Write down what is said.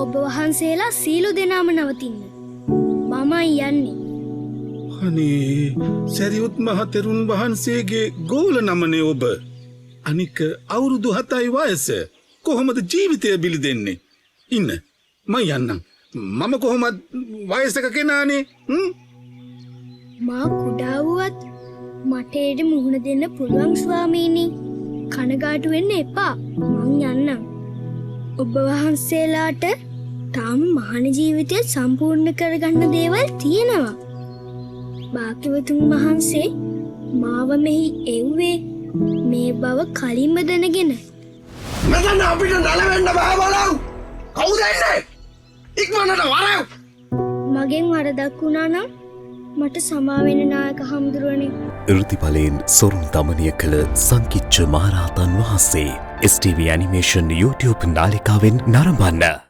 ඔබ වහන්සේලා සීලු දෙනාම නවතින්න. මම යන්නේ. අනේ සරියුත් මහ තෙරුන් වහන්සේගේ ගෝල නමනේ ඔබ. අනික අවුරුදු 7යි වයස. කොහොමද ජීවිතය බිලි දෙන්නේ? ඉන්න මම යන්නම්. මම කොහොමද වයසක කෙනානේ? මා කුඩා වුවත් මට ඒට මුහුණ දෙන්න පුළුවන් ස්වාමීනි. කනගාටු වෙන්න එපා. මං යන්නම්. ඔබ වහන්සේලාට තාම මහණ ජීවිතය සම්පූර්ණ කරගන්න දේවල් තියෙනවා. භාග්‍යවතුන් වහන්සේ මාව මෙහි එව්වේ මේ බව කලින්ම දැනගෙන. මෙතන අපිට නැලවෙන්න බෑ බලන්න. කවුද එන්නේ? ඉක්මනට වරෙව්. මගෙන් වරදක් වුණා නම් මට සමා වෙන නායක හම්දුරනේ. ඍතිඵලයෙන් සොරුන් දමනය කළ සංකිච්ඡ මහරහතන් වහන්සේ STV ඇනිමේෂන් YouTube නාලිකාවෙන් නරඹන්න.